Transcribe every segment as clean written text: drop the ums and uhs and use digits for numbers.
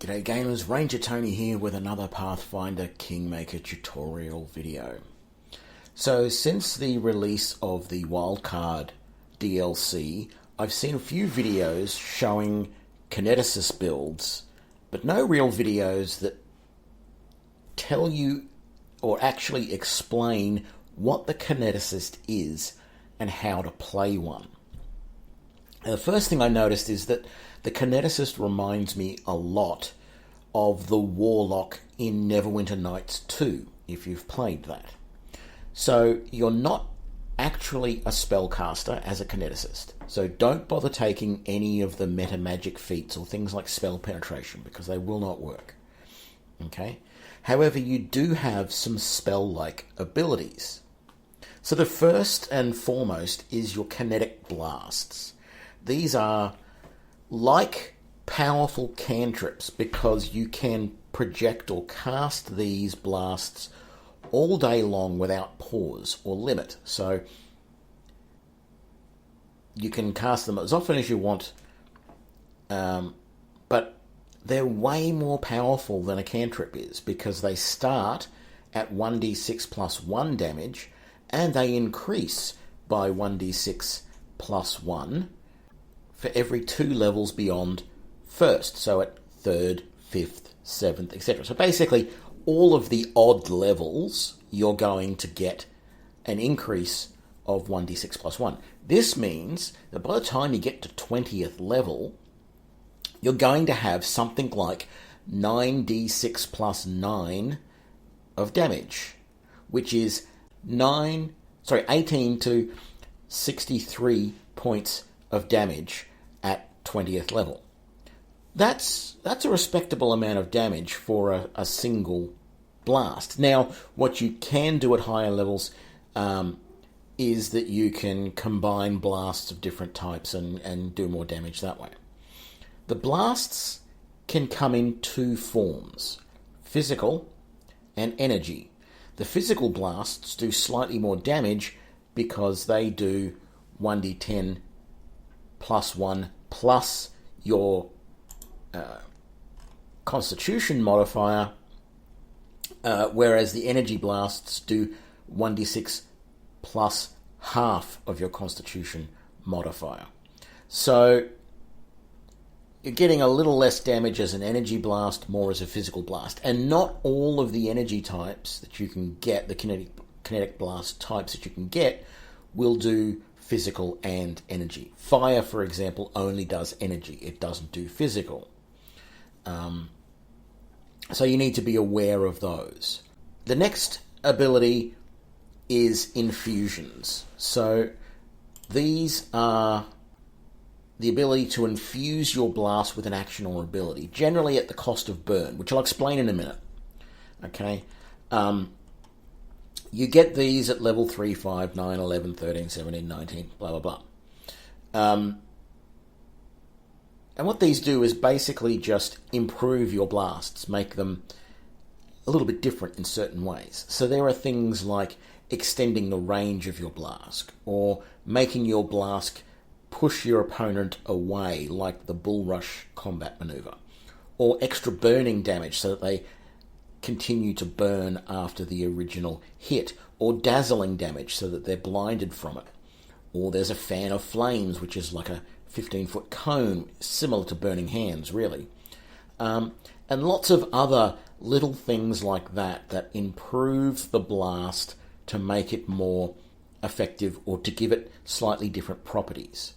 G'day gamers, Ranger Tony here with another Pathfinder Kingmaker tutorial video. So since the release of the Wildcard DLC, I've seen a few videos showing Kineticist builds, but no real videos that tell you or actually explain what the Kineticist is and how to play one. And the first thing I noticed is that the Kineticist reminds me a lot of the Warlock in Neverwinter Nights 2, if you've played that. So you're not actually a spellcaster as a Kineticist, so don't bother taking any of the meta magic feats or things like spell penetration, because they will not work. Okay? However, you do have some spell-like abilities. So the first and foremost is your kinetic blasts. These are like powerful cantrips because you can project or cast these blasts all day long without pause or limit. So you can cast them as often as you want, but they're way more powerful than a cantrip is because they start at 1d6 plus 1 damage and they increase by 1d6 plus 1 for every 2 levels beyond first, so at 3rd, 5th, 7th, etc. So basically, all of the odd levels, you're going to get an increase of 1d6 plus 1. This means that by the time you get to 20th level, you're going to have something like 9d6 plus 9 of damage, which is 18 to 63 points of damage at 20th level. That's a respectable amount of damage for a single blast. Now, what you can do at higher levels is that you can combine blasts of different types and do more damage that way. The blasts can come in 2 forms, physical and energy. The physical blasts do slightly more damage because they do 1d10 plus 1 plus your Constitution modifier, whereas the energy blasts do 1d6 plus half of your Constitution modifier. So you're getting a little less damage as an energy blast, more as a physical blast. And not all of the energy types that you can get, the kinetic blast types that you can get, will do physical and energy. Fire, for example, only does energy. It doesn't do physical. So you need to be aware of those. The next ability is infusions. So these are the ability to infuse your blast with an action or ability, generally at the cost of burn, which I'll explain in a minute. Okay? You get these at level 3, 5, 9, 11, 13, 17, 19, blah, blah, blah. And what these do is basically just improve your blasts, make them a little bit different in certain ways. So there are things like extending the range of your blast, or making your blast push your opponent away, like the bull rush combat maneuver, or extra burning damage so that they continue to burn after the original hit, or dazzling damage so that they're blinded from it. Or there's a fan of flames, which is like a 15-foot cone, similar to Burning Hands, really. And lots of other little things like that improve the blast to make it more effective or to give it slightly different properties.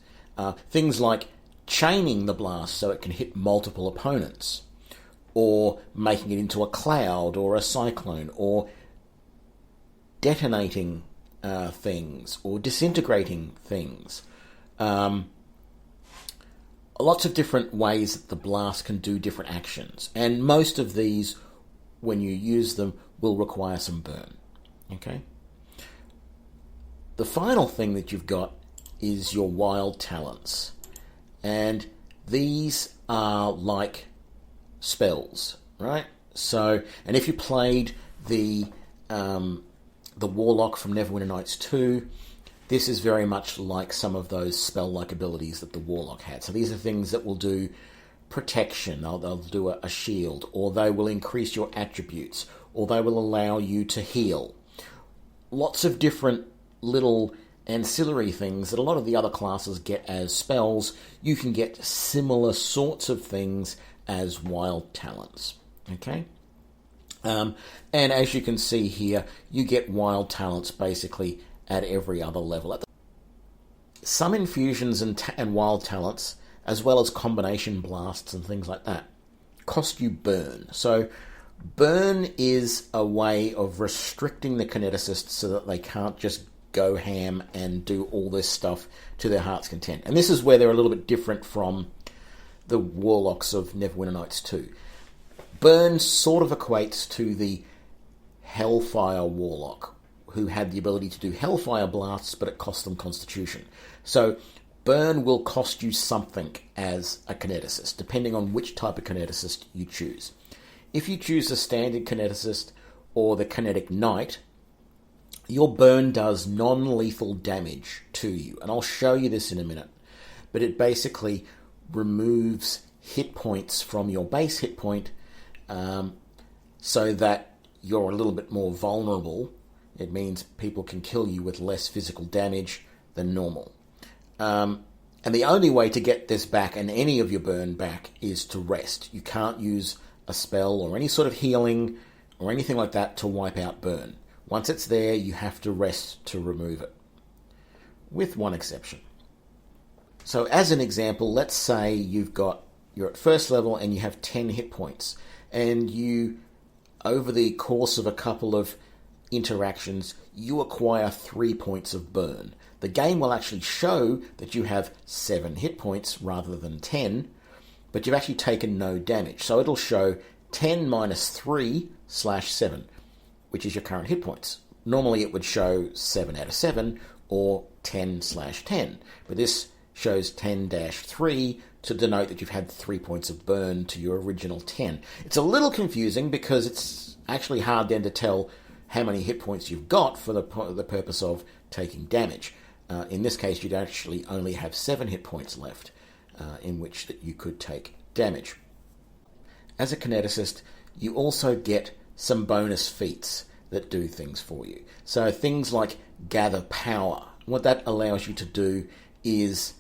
Things like chaining the blast so it can hit multiple opponents, or making it into a cloud or a cyclone, or detonating things, or disintegrating things. Lots of different ways that the blast can do different actions, and most of these, when you use them, will require some burn. Okay? The final thing that you've got is your wild talents, and these are like spells, right? So, and if you played the Warlock from Neverwinter Nights 2, this is very much like some of those spell-like abilities that the Warlock had. So these are things that will do protection, they'll do a shield, or they will increase your attributes, or they will allow you to heal. Lots of different little ancillary things that a lot of the other classes get as spells. You can get similar sorts of things as wild talents. Okay? And as you can see here, you get wild talents basically at every other level. Some infusions and wild talents, as well as combination blasts and things like that, cost you burn. So burn is a way of restricting the kineticists so that they can't just go ham and do all this stuff to their heart's content. And this is where they're a little bit different from the warlocks of Neverwinter Nights 2. Burn sort of equates to the Hellfire Warlock, who had the ability to do Hellfire blasts, but it cost them Constitution. So burn will cost you something as a kineticist, depending on which type of kineticist you choose. If you choose the standard kineticist or the kinetic knight, your burn does non-lethal damage to you. And I'll show you this in a minute. But it basically removes hit points from your base hit point so that you're a little bit more vulnerable. It means people can kill you with less physical damage than normal. And the only way to get this back and any of your burn back is to rest. You can't use a spell or any sort of healing or anything like that to wipe out burn. Once it's there, you have to rest to remove it, with one exception. So as an example, let's say you're at first level and you have 10 hit points, and you, over the course of a couple of interactions, you acquire 3 points of burn. The game will actually show that you have 7 hit points rather than 10, but you've actually taken no damage. So it'll show 10 minus 3/7, which is your current hit points. Normally it would show 7 out of 7 or 10/10, but this shows 10-3 to denote that you've had 3 points of burn to your original 10. It's a little confusing because it's actually hard then to tell how many hit points you've got for the purpose of taking damage. In this case, you'd actually only have 7 hit points left in which that you could take damage. As a kineticist, you also get some bonus feats that do things for you. So things like gather power. What that allows you to do is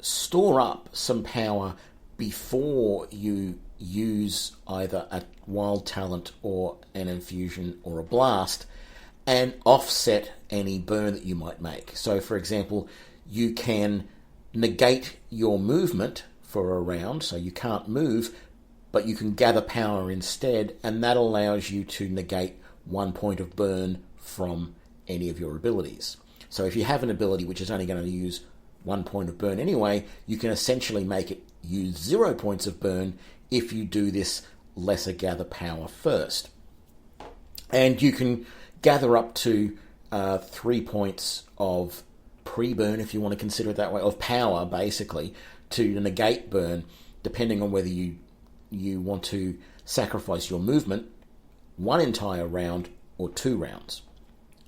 store up some power before you use either a wild talent or an infusion or a blast, and offset any burn that you might make. So for example, you can negate your movement for a round, so you can't move, but you can gather power instead, and that allows you to negate 1 point of burn from any of your abilities. So if you have an ability which is only going to use 1 point of burn anyway, you can essentially make it use 0 points of burn if you do this lesser gather power first. And you can gather up to 3 points of pre-burn, if you want to consider it that way, of power, basically, to negate burn, depending on whether you want to sacrifice your movement 1 entire round or 2 rounds.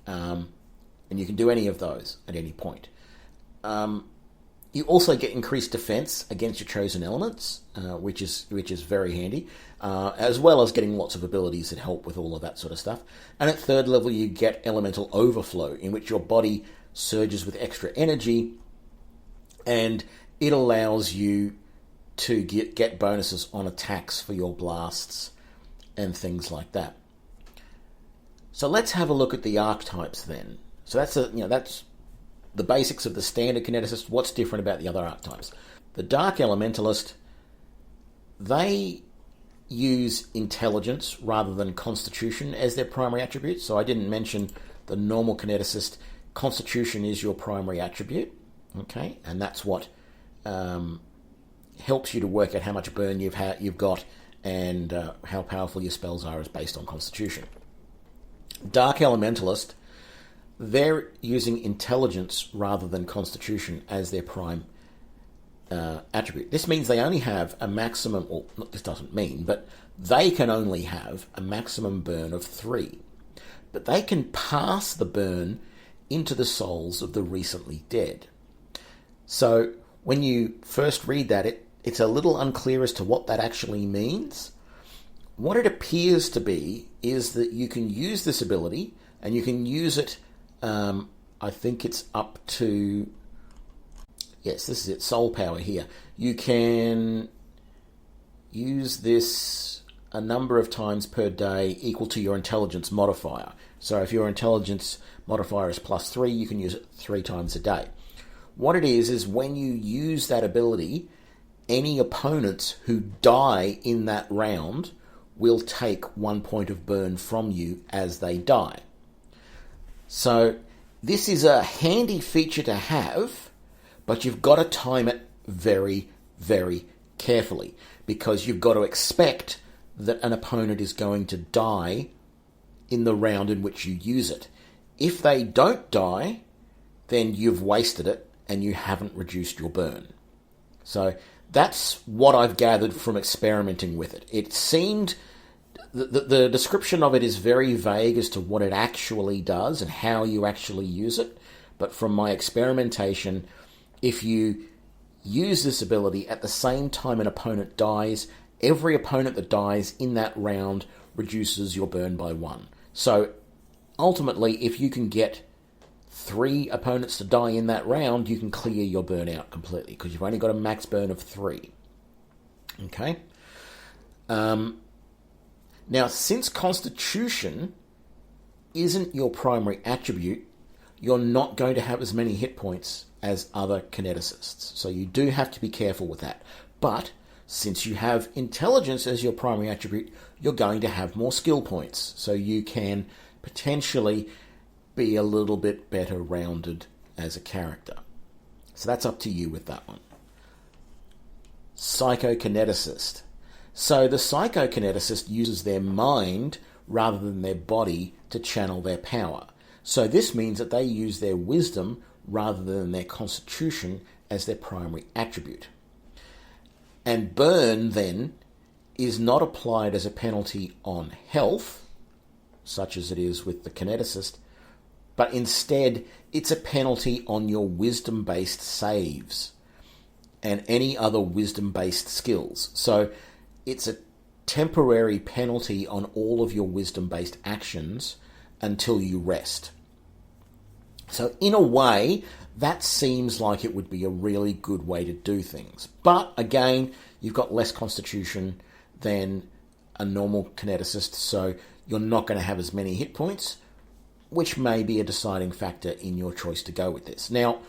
And you can do any of those at any point. You also get increased defense against your chosen elements, which is very handy, as well as getting lots of abilities that help with all of that sort of stuff. And at third level, you get elemental overflow, in which your body surges with extra energy, and it allows you to get bonuses on attacks for your blasts and things like that. So let's have a look at the archetypes then. So that's the basics of the standard kineticist. What's different about the other archetypes? The Dark Elementalist, they use intelligence rather than constitution as their primary attribute. So I didn't mention the normal kineticist. Constitution is your primary attribute, okay, and that's what helps you to work out how much burn you've got and how powerful your spells are is based on constitution. Dark Elementalist, they're using intelligence rather than constitution as their prime attribute. This means they only have a maximum, or this doesn't mean, but they can only have a maximum burn of 3. But they can pass the burn into the souls of the recently dead. So when you first read that, it's a little unclear as to what that actually means. What it appears to be is that you can use this ability, and you can use it, I think it's up to, yes, this is it, soul power here. You can use this a number of times per day equal to your intelligence modifier. So if your intelligence modifier is +3, you can use it 3 times a day. What it is when you use that ability, any opponents who die in that round will take 1 point of burn from you as they die. So this is a handy feature to have, but you've got to time it very, very carefully, because you've got to expect that an opponent is going to die in the round in which you use it. If they don't die, then you've wasted it and you haven't reduced your burn. So that's what I've gathered from experimenting with it. It seemed, the description of it is very vague as to what it actually does and how you actually use it. But from my experimentation, if you use this ability at the same time an opponent dies, every opponent that dies in that round reduces your burn by 1. So ultimately, if you can get 3 opponents to die in that round, you can clear your burn out completely, because you've only got a max burn of 3. Okay? Now, since Constitution isn't your primary attribute, you're not going to have as many hit points as other kineticists. So you do have to be careful with that. But since you have intelligence as your primary attribute, you're going to have more skill points. So you can potentially be a little bit better rounded as a character. So that's up to you with that one. Psychokineticist. So the psychokineticist uses their mind rather than their body to channel their power. So this means that they use their wisdom rather than their constitution as their primary attribute. And burn, then, is not applied as a penalty on health, such as it is with the kineticist, but instead it's a penalty on your wisdom-based saves and any other wisdom-based skills. So it's a temporary penalty on all of your wisdom-based actions until you rest. So in a way, that seems like it would be a really good way to do things. But again, you've got less constitution than a normal kineticist, so you're not going to have as many hit points, which may be a deciding factor in your choice to go with this. Now,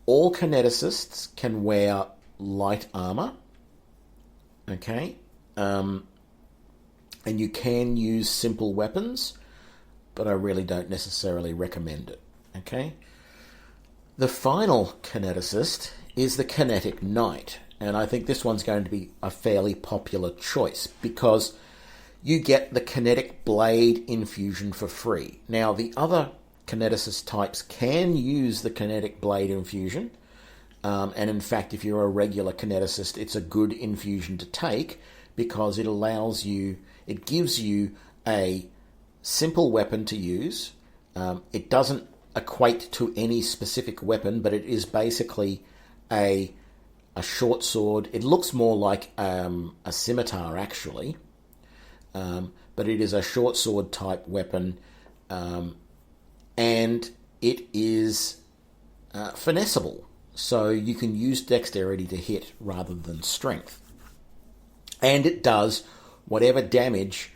all kineticists can wear light armor, okay? And you can use simple weapons, but I really don't necessarily recommend it, okay? The final kineticist is the kinetic knight, and I think this one's going to be a fairly popular choice because you get the kinetic blade infusion for free. Now, the other kineticist types can use the kinetic blade infusion, and in fact, if you're a regular kineticist, it's a good infusion to take because it allows you, it gives you a simple weapon to use. It doesn't equate to any specific weapon, but it is basically a short sword. It looks more like a scimitar, actually, but it is a short sword type weapon, and it is finessable, so you can use dexterity to hit rather than strength. And it does whatever damage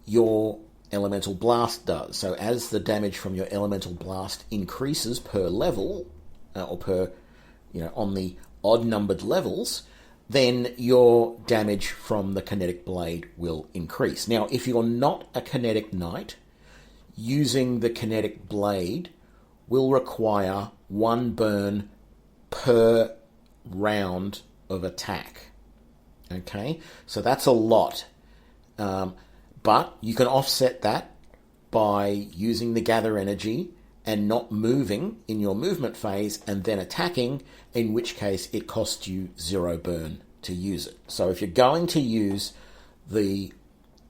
your elemental blast does. So as the damage from your elemental blast increases per level, or per, on the odd numbered levels, then your damage from the kinetic blade will increase. Now, if you're not a kinetic knight, using the kinetic blade will require 1 burn per round of attack. Okay, so that's a lot. But you can offset that by using the gather energy and not moving in your movement phase and then attacking, in which case it costs you 0 burn to use it. So if you're going to use the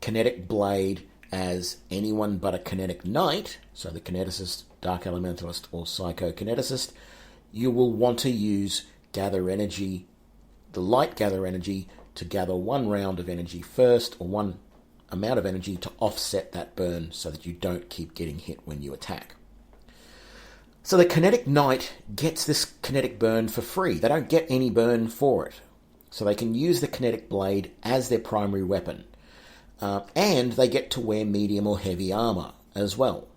kinetic blade as anyone but a kinetic knight, so the kineticist, dark elementalist, or psychokineticist, you will want to use gather energy, the light gather energy to gather one round of energy first, or one amount of energy to offset that burn so that you don't keep getting hit when you attack. So the Kinetic Knight gets this kinetic burn for free. They don't get any burn for it. So they can use the Kinetic Blade as their primary weapon. And they get to wear medium or heavy armor as well.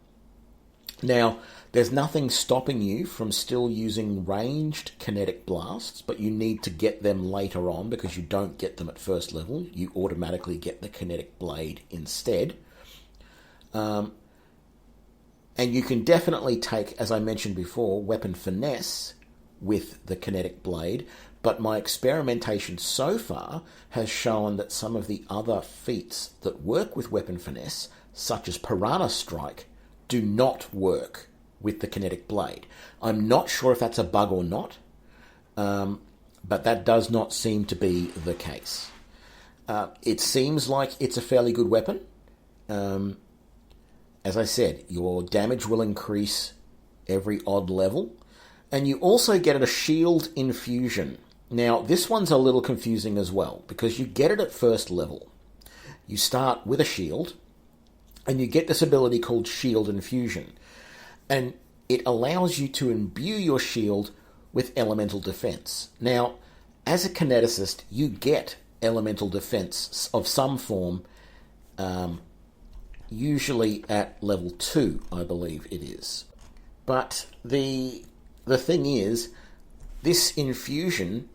Now, there's nothing stopping you from still using ranged kinetic blasts, but you need to get them later on because you don't get them at first level. You automatically get the Kinetic Blade instead. And you can definitely take, as I mentioned before, weapon finesse with the Kinetic Blade, but my experimentation so far has shown that some of the other feats that work with weapon finesse, such as Piranha Strike, do not work with the Kinetic Blade. I'm not sure if that's a bug or not, but that does not seem to be the case. It seems like it's a fairly good weapon. As I said, your damage will increase every odd level, and you also get a shield infusion. Now, this one's a little confusing as well, because you get it at first level. You start with a shield, and you get this ability called Shield Infusion. And it allows you to imbue your shield with elemental defense. Now, as a kineticist, you get elemental defense of some form, usually at level 2, I believe it is. But the thing is, this infusion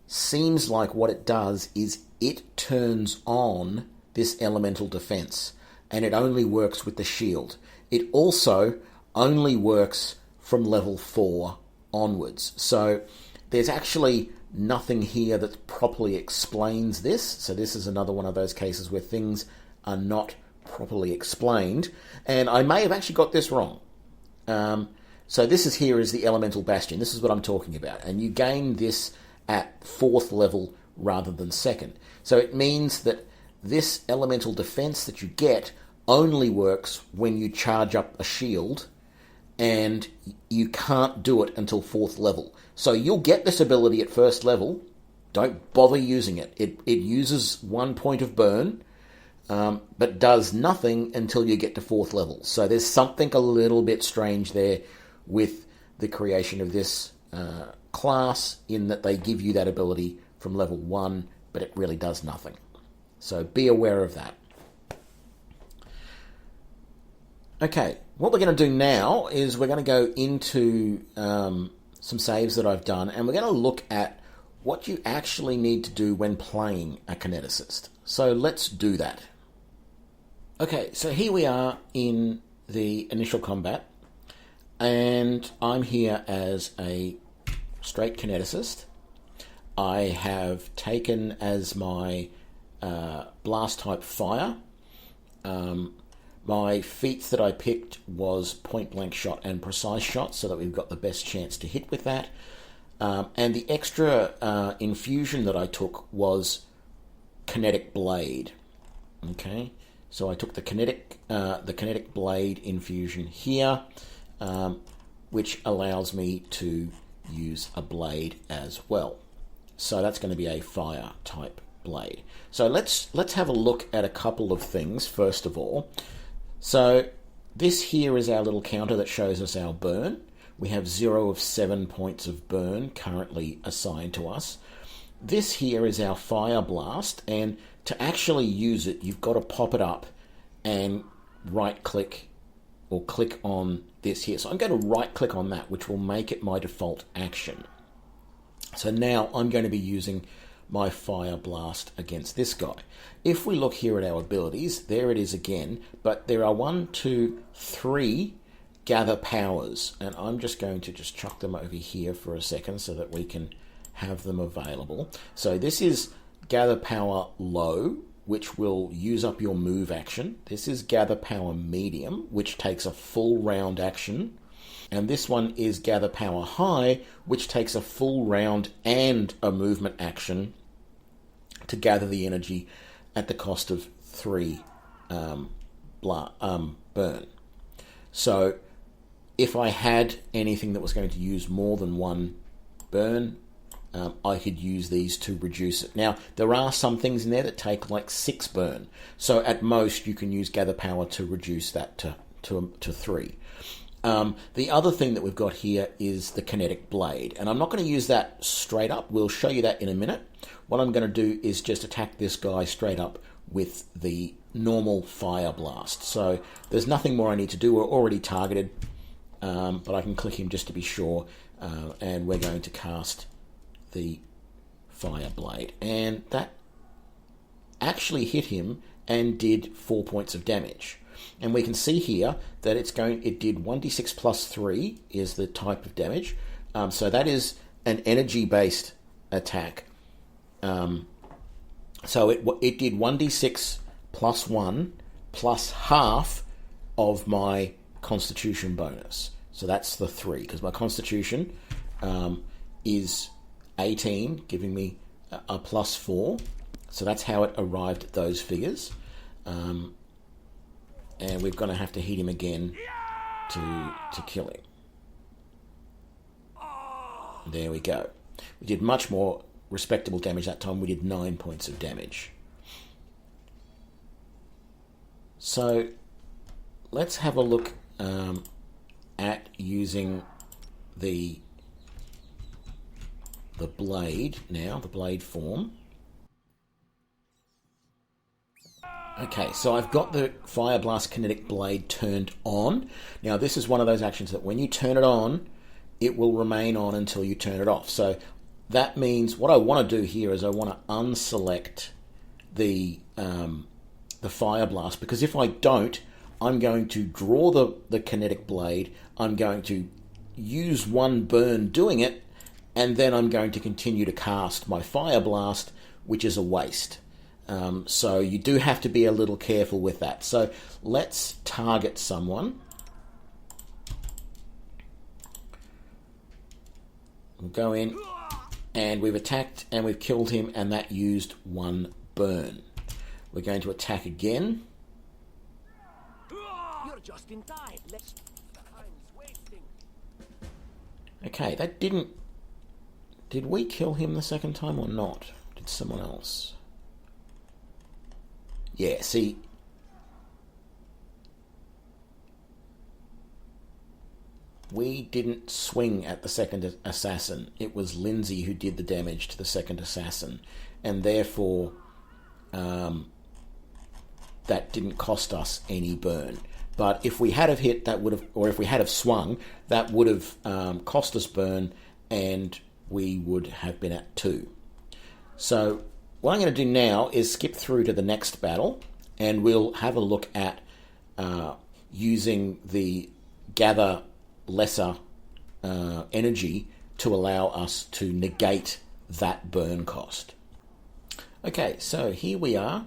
seems like what it does is it turns on this elemental defense, and it only works with the shield. It also only works from level 4 onwards. So there's actually nothing here that properly explains this. So this is another one of those cases where things are not properly explained. And I may have actually got this wrong. So this is here is the Elemental Bastion. This is what I'm talking about. And you gain this at 4th level rather than 2nd. So it means that this elemental defense that you get only works when you charge up a shield, and you can't do it until 4th level. So you'll get this ability at 1st level. Don't bother using it. It uses 1 point of burn, but does nothing until you get to 4th level. So there's something a little bit strange there with the creation of this class, in that they give you that ability from level 1, but it really does nothing. So be aware of that. Okay, what we're going to do now is we're going to go into some saves that I've done, and we're going to look at what you actually need to do when playing a kineticist. So let's do that. Okay, so here we are in the initial combat, and I'm here as a straight kineticist. I have taken as my blast type fire. My feats that I picked was point blank shot and precise shot, so that we've got the best chance to hit with that. And the extra infusion that I took was Kinetic Blade. Okay, so I took the Kinetic Blade infusion here, which allows me to use a blade as well. So that's going to be a fire type blade. So let's have a look at a couple of things first of all. So this here is our little counter that shows us our burn. We have 0 of 7 points of burn currently assigned to us. This here is our fire blast, and to actually use it, you've got to pop it up and right click or click on this here. So I'm going to right click on that, which will make it my default action. So now I'm going to be using my fire blast against this guy. If we look here at our abilities, there it is again, but there are 1, 2, 3 gather powers, and I'm just going to just chuck them over here for a second so that we can have them available. So this is gather power low, which will use up your move action. This is gather power medium, which takes a full round action. And this one is gather power high, which takes a full round and a movement action to gather the energy at the cost of 3 burn. So if I had anything that was going to use more than 1 burn, I could use these to reduce it. Now, there are some things in there that take like 6 burn. So at most, you can use Gather Power to reduce that to 3. The other thing that we've got here is the Kinetic Blade. And I'm not going to use that straight up. We'll show you that in a minute. What I'm going to do is just attack this guy straight up with the normal Fire Blast. So there's nothing more I need to do. We're already targeted. But I can click him just to be sure. And we're going to cast the Fire Blade, and that actually hit him and did 4 points of damage. And we can see here that it did 1d6 plus 3 is the type of damage. So that is an energy based attack. So it did 1d6 plus 1 plus half of my Constitution bonus. So that's the 3, because my Constitution is 18, giving me a plus 4. So that's how it arrived at those figures. And we're going to have to hit him again to kill him. There we go. We did much more respectable damage that time. We did 9 points of damage. So let's have a look at using the blade now, the blade form. Okay, so I've got the Fire Blast Kinetic Blade turned on. Now this is one of those actions that when you turn it on, it will remain on until you turn it off. So that means what I want to do here is I want to unselect the Fire Blast, because if I don't, I'm going to draw the Kinetic Blade, I'm going to use 1 burn doing it, and then I'm going to continue to cast my Fire Blast, which is a waste. So you do have to be a little careful with that. So let's target someone. We'll go in, and we've attacked, and we've killed him, and that used 1 burn. We're going to attack again. You're just in time. Time's wasting. Okay, that didn't... Did we kill him the second time or not? Did someone else? Yeah, see... We didn't swing at the second assassin. It was Lindsay who did the damage to the second assassin. And therefore, that didn't cost us any burn. But if we had have hit, that would have... Or if we had have swung, that would have cost us burn, and we would have been at 2. So what I'm going to do now is skip through to the next battle, and we'll have a look at using the Gather Lesser energy to allow us to negate that burn cost. Okay, so here we are.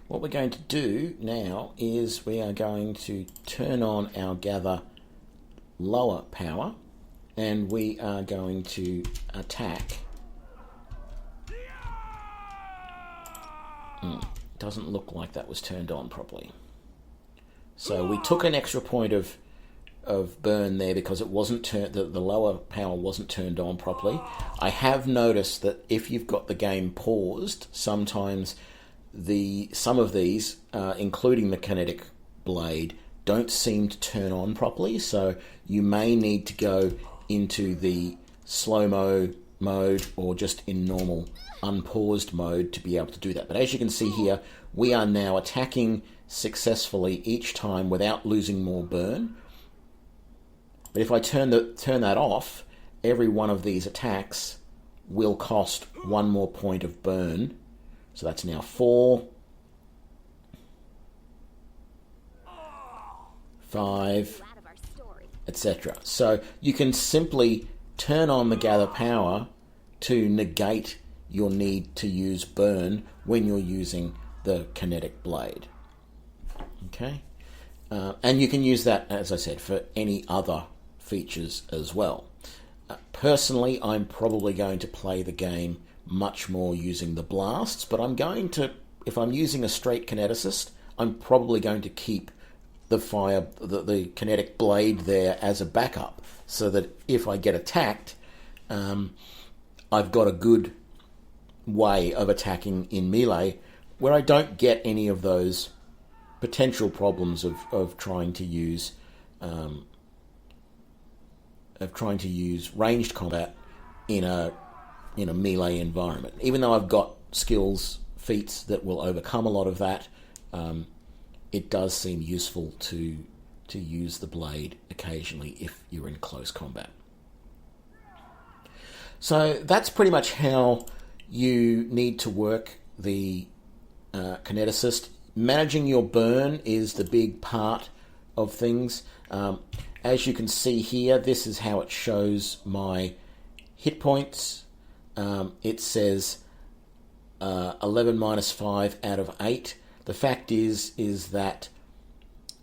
What we're going to do now is we are going to turn on our Gather Lower Power, and we are going to attack. Doesn't look like that was turned on properly. So we took an extra point of burn there because it wasn't the lower power wasn't turned on properly. I have noticed that if you've got the game paused, sometimes some of these, including the Kinetic Blade, don't seem to turn on properly. So you may need to go into the slow-mo mode or just in normal unpaused mode to be able to do that. But as you can see here, we are now attacking successfully each time without losing more burn. But if I turn that off, every one of these attacks will cost 1 more point of burn. So that's now 4, 5, etc. So you can simply turn on the Gather Power to negate your need to use burn when you're using the Kinetic Blade. Okay? And you can use that, as I said, for any other features as well. Personally, I'm probably going to play the game much more using the blasts, but if I'm using a straight Kineticist, I'm probably going to keep the Kinetic Blade there as a backup, so that if I get attacked, I've got a good way of attacking in melee where I don't get any of those potential problems of trying to use ranged combat in a melee environment. Even though I've got skills, feats that will overcome a lot of that, it does seem useful to use the blade occasionally if you're in close combat. So that's pretty much how you need to work the Kineticist. Managing your burn is the big part of things. As you can see here, this is how it shows my hit points. It says 11 minus 5 out of 8. The fact is that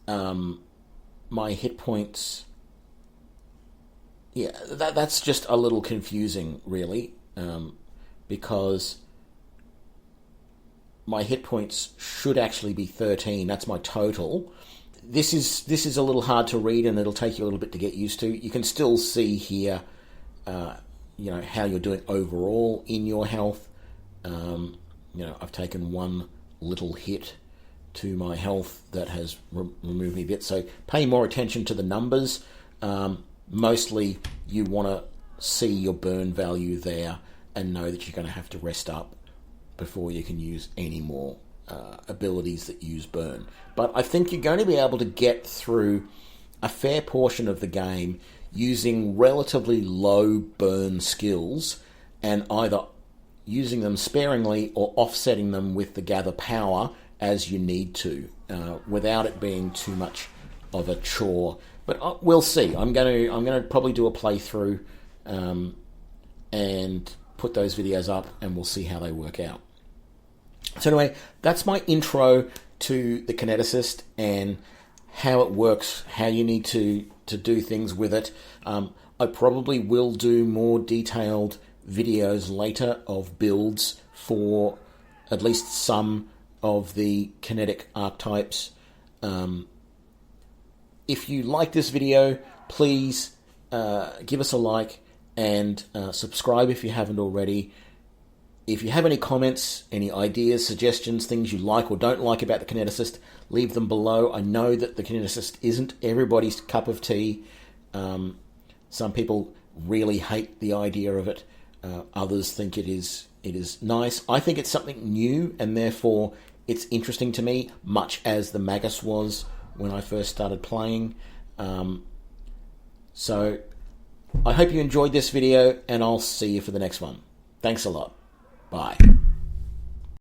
my hit points... Yeah, that's just a little confusing, really, because my hit points should actually be 13. That's my total. This is a little hard to read, and it'll take you a little bit to get used to. You can still see here, how you're doing overall in your health. I've taken one little hit to my health that has removed me a bit. So pay more attention to the numbers. Mostly you want to see your burn value there and know that you're going to have to rest up before you can use any more abilities that use burn. But I think you're going to be able to get through a fair portion of the game using relatively low burn skills and either using them sparingly or offsetting them with the gather power as you need to, without it being too much of a chore. But we'll see. I'm going to probably do a playthrough and put those videos up, and we'll see how they work out. So anyway, that's my intro to the Kineticist and how it works, how you need to do things with it. I probably will do more detailed videos later of builds for at least some of the kinetic archetypes. If you like this video, please give us a like and subscribe if you haven't already. If you have any comments, any ideas, suggestions, things you like or don't like about the Kineticist, leave them below. I know that the Kineticist isn't everybody's cup of tea. Some people really hate the idea of it. Others think it is nice. I think it's something new, and therefore it's interesting to me, much as the Magus was when I first started playing. So I hope you enjoyed this video, and I'll see you for the next one. Thanks a lot. Bye.